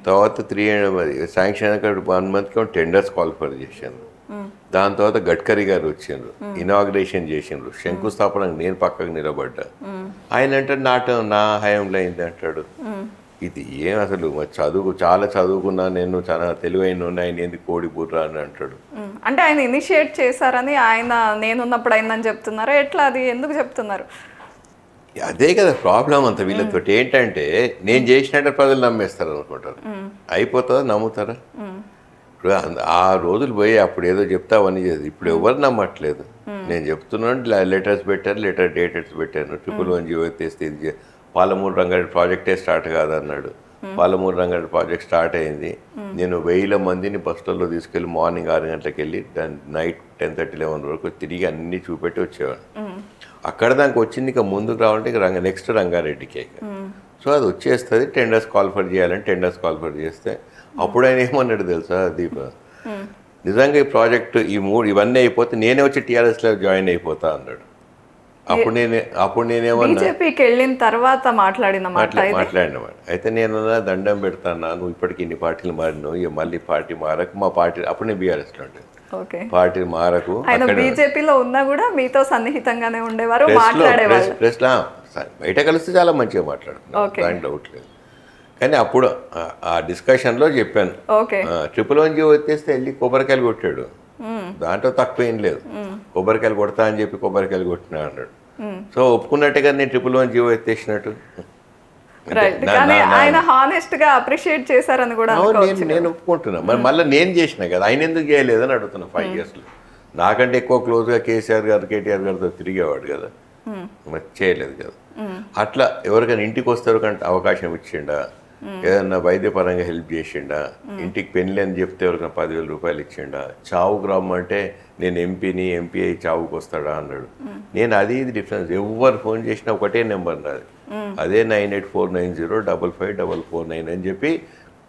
Speaker 2: తర్వాత 3 శాంక్షన్ అయ్యాక 1 monthకి టెండర్స్ కాల్ఫర్ చేశాను. దాని తర్వాత గడ్కరీ గారు వచ్చిండ్రు, ఇనాగ్రేషన్ చేసిండ్రు, శంకుస్థాపనకు నేను పక్కకు నిలబడ్డా. ఆయన అంటాడు నా హయాంలో అయింది అంటాడు. ఇది ఏం అసలు మరి చాలా చదువుకున్నా, నేను చాలా తెలివైన ఆయన ఏంది కోడి బుర్ర అని అంటాడు.
Speaker 1: అంటే ఆయన ఇనిషియేట్ చేశారని ఆయన నేనున్నప్పుడు అయిందని చెప్తున్నారా ఎట్లా, అది ఎందుకు చెప్తున్నారు?
Speaker 2: అదే కదా ప్రాబ్లం అంత వీళ్ళతో. ఏంటంటే నేను చేసినట్టు ప్రజలు నమ్మేస్తారు అనుకుంటారు. అయిపోతుందా, నమ్ముతారా? ఇప్పుడు ఆ రోజులు పోయి అప్పుడు ఏదో చెప్తా అవన్నీ చేసి ఇప్పుడు ఎవరు నమ్మట్లేదు. నేను చెప్తున్నాను, లెటర్స్ పెట్టారు, డేటెడ్స్ పెట్టాను. 111 తెస్తే ఇది పాలమూరు రంగారెడ్డి ప్రాజెక్టే స్టార్ట్ కాదన్నాడు. పాలమూరు రంగారెడ్డి ప్రాజెక్ట్ స్టార్ట్ అయింది. నేను 1000 మందిని బస్సులలో తీసుకెళ్ళి మార్నింగ్ 6 గంటలకు వెళ్ళి దాని నైట్ 10:30, 11 వరకు తిరిగి అన్నీ చూపెట్టి వచ్చేవాడు. అక్కడ దానికి వచ్చింది. ఇక ముందుకు రావాలంటే ఇక నెక్స్ట్ రంగారెడ్డికే. సో అది వచ్చేస్తుంది. టెండర్స్ కాల్ఫర్ చేయాలని టెండర్స్ కాల్ఫర్ చేస్తే అప్పుడు ఆయన ఏమన్నాడు తెలుసా దీప, నిజంగా ఈ ప్రాజెక్టు ఇవన్నీ అయిపోతే నేనే వచ్చి టీఆర్ఎస్లో జాయిన్ అయిపోతా అన్నాడు. అప్పుడు నేనేమన్నా
Speaker 1: బీజేపీకి వెళ్ళిన తర్వాత మాట్లాడినమాట.
Speaker 2: అయితే నేను దండం పెడతాను, నువ్వు ఇప్పటికి ఇన్ని పార్టీలు మారినావు, ఇక మళ్ళీ పార్టీ మారకు మా పార్టీ అప్పుడు నేను బీఆర్ఎస్లో ఉంటాను. పార్టీ మారకు
Speaker 1: ఆయన బీజేపీలో ఉన్నా కూడా మీతో సన్నిహితంగానే ఉండేవారు, మాట్లాడేవారు.
Speaker 2: ప్రెస్లో బయట కలిస్తే చాలా మంచిగా మాట్లాడుతున్నాను, దాని డౌట్ లేదు. కానీ అప్పుడు ఆ డిస్కషన్లో చెప్పాను, 111 వచ్చేస్తే వెళ్ళి కొబ్బరికాయలు కొట్టాడు. దాంట్లో తక్కువ ఏం లేదు. కొబ్బరికాయలు కొడతా అని చెప్పి కొబ్బరికాయలు కొట్టినా అన్నాడు. సో ఒప్పుకున్నట్టుగా నేను 111 ఎత్తేసినట్టు. నేను ఒప్పుకుంటున్నా. మరి మళ్ళీ నేను చేసినా కదా, ఆయన ఎందుకు చేయలేదని అడుగుతున్నా. 5 yearsలో నాకంటే ఎక్కువ క్లోజ్గా కేసీఆర్ గారు, కేటీఆర్ గారితో తిరిగేవాడు కదా, మరి చేయలేదు కదా. అట్లా ఎవరికైనా ఇంటికి వస్తారు కంటే అవకాశం ఇచ్చిండా, ఏదన్నా వైద్యపరంగా హెల్ప్ చేసిండా, ఇంటికి పెళ్ళి అని చెప్తే ఎవరికైనా 10,000 రూపాయలు ఇచ్చిండా, చావుకు రమ్మంటే నేను ఎంపీ అయి చావుకు వస్తాడా అన్నాడు. నేను అది ఇది డిఫరెన్స్. ఎవరు ఫోన్ చేసినా ఒకటే నెంబర్ నాది, అదే 9849055449 అని చెప్పి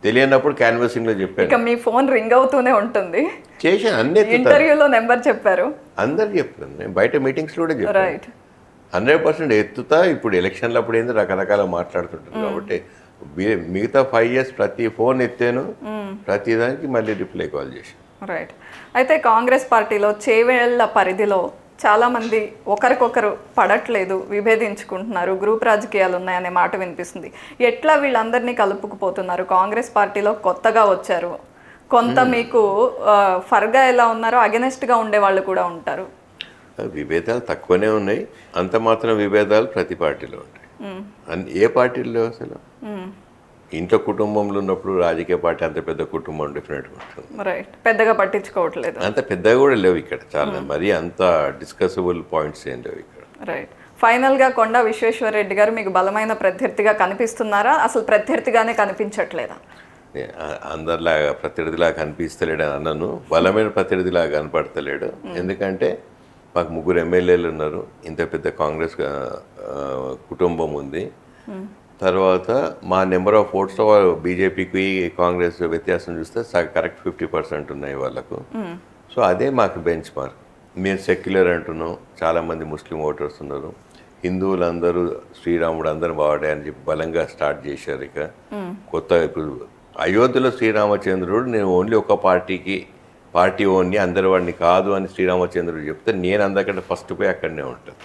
Speaker 2: తెలియనప్పుడు క్యాన్వాసింగ్ లో చెప్పాను.
Speaker 1: మీ ఫోన్ రింగ్ అవుతూనే ఉంటుంది.
Speaker 2: చేశాను, అన్ని
Speaker 1: ఇంటర్వ్యూలో నెంబర్ చెప్పారు,
Speaker 2: అందరు చెప్పాను, నేను బయట మీటింగ్స్ లో కూడా చెప్పాను. 100% ఎత్తుతా. ఇప్పుడు ఎలక్షన్లు అప్పుడు ఏంది రకరకాల మాట్లాడుతుంటారు కాబట్టి మిగతా 5 years ప్రతి ఫోన్ ఎత్తాను, ప్రతి దానికి మళ్ళీ రిప్లై కాల్ చేశాను.
Speaker 1: రైట్. అయితే కాంగ్రెస్ పార్టీలో చేవేళ్ల పరిధిలో చాలా మంది ఒకరికొకరు పడట్లేదు, విభేదించుకుంటున్నారు, గ్రూప్ రాజకీయాలు ఉన్నాయనే మాట వినిపిస్తుంది. ఎట్లా వీళ్ళందరినీ కలుపుకుపోతున్నారు? కాంగ్రెస్ పార్టీలో కొత్తగా వచ్చారు, కొంత మీకు ఫర్గా ఎలా ఉన్నారో అగెనెస్ట్గా ఉండే వాళ్ళు కూడా ఉంటారు.
Speaker 2: విభేదాలు తక్కువనే ఉన్నాయి, అంత మాత్రం విభేదాలు ప్రతి పార్టీలో ఉంటాయి. ఏ పార్టీలో అసలు ఇంట్లో కుటుంబంలో ఉన్నప్పుడు రాజకీయ పార్టీ అంత పెద్ద కుటుంబం డెఫినెట్గా ఉంటుంది.
Speaker 1: రైట్. పెద్దగా పట్టించుకోవట్లేదు,
Speaker 2: అంత పెద్దగా కూడా లేవు ఇక్కడ. చాలా మరి అంత డిస్కసబుల్ పాయింట్స్ ఏం లేవు ఇక్కడ.
Speaker 1: రైట్. ఫైనల్గా కొండా విశ్వేశ్వరరెడ్డి గారు మీకు బలమైన ప్రత్యర్థిగా కనిపిస్తున్నారా, అసలు ప్రత్యర్థిగానే కనిపించట్లేదా?
Speaker 2: అందరిలాగా ప్రత్యర్థిలాగా కనిపిస్తలేడు అన్నను, బలమైన ప్రత్యర్థిలాగా కనపడతలేడు. ఎందుకంటే మాకు 3 ఎమ్మెల్యేలు ఉన్నారు, ఇంత పెద్ద కాంగ్రెస్ కుటుంబం ఉంది. తర్వాత మా నెంబర్ ఆఫ్ ఓట్స్లో బీజేపీకి కాంగ్రెస్ వ్యత్యాసం చూస్తే కరెక్ట్ 50% ఉన్నాయి వాళ్ళకు. సో అదే మాకు బెంచ్ మార్క్. మేము సెక్యులర్ అంటున్నాం, చాలామంది ముస్లిం ఓటర్స్ ఉన్నారు, హిందువులందరూ శ్రీరాముడు అందరూ బాగుండే అని చెప్పి బలంగా స్టార్ట్ చేశారు. ఇక కొత్త ఇప్పుడు అయోధ్యలో శ్రీరామచంద్రుడు నేను ఓన్లీ ఒక పార్టీ ఓన్లీ అందరి వాడిని కాదు అని శ్రీరామచంద్రుడు చెప్తే నేను అందరికంటే ఫస్ట్ పోయి అక్కడనే ఉంటాను.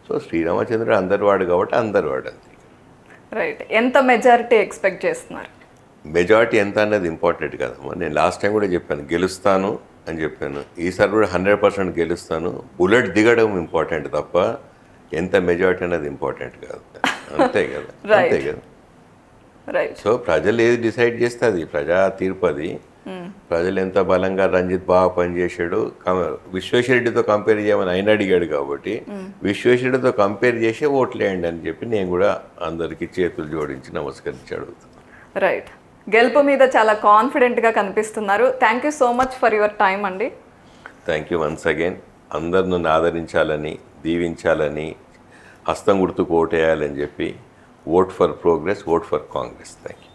Speaker 2: సో శ్రీరామచంద్రుడు అందరి వాడు కాబట్టి అందరి వాడు అంతే.
Speaker 1: రైట్. ఎంత మెజారిటీ ఎక్స్పెక్ట్ చేస్తున్నారు?
Speaker 2: మెజారిటీ ఎంత అన్నది ఇంపార్టెంట్ కదమ్మా. నేను లాస్ట్ టైం కూడా చెప్పాను గెలుస్తాను అని చెప్పాను, ఈసారి కూడా 100% గెలుస్తాను. బుల్లెట్ దిగడం ఇంపార్టెంట్ తప్ప ఎంత మెజారిటీ అనేది ఇంపార్టెంట్ కాదు. అంతే కదా, అంతే కదా. సో ప్రజలు ఏది డిసైడ్ చేస్తే అది ప్రజా తీర్పు. అది ప్రజలు ఎంత బలంగా రంజిత్ బాగా పనిచేశాడు, విశ్వేశ్వరరెడ్డితో కంపేర్ చేయమని ఆయన అడిగాడు కాబట్టి విశ్వేశ్వరరెడ్డితో కంపేర్ చేసి ఓట్లేయండి అని చెప్పి నేను కూడా అందరికీ చేతులు జోడించి నమస్కరించి అడుగుతాను.
Speaker 1: రైట్. గెలుపు మీద చాలా కాన్ఫిడెంట్గా కనిపిస్తున్నారు. Thank you so much for your time అండి.
Speaker 2: Thank you once again. అందరు నన్ను ఆదరించాలని, దీవించాలని, హస్తం గుర్తుకు ఓటేయాలని చెప్పి vote for progress, vote for Congress. Thank you.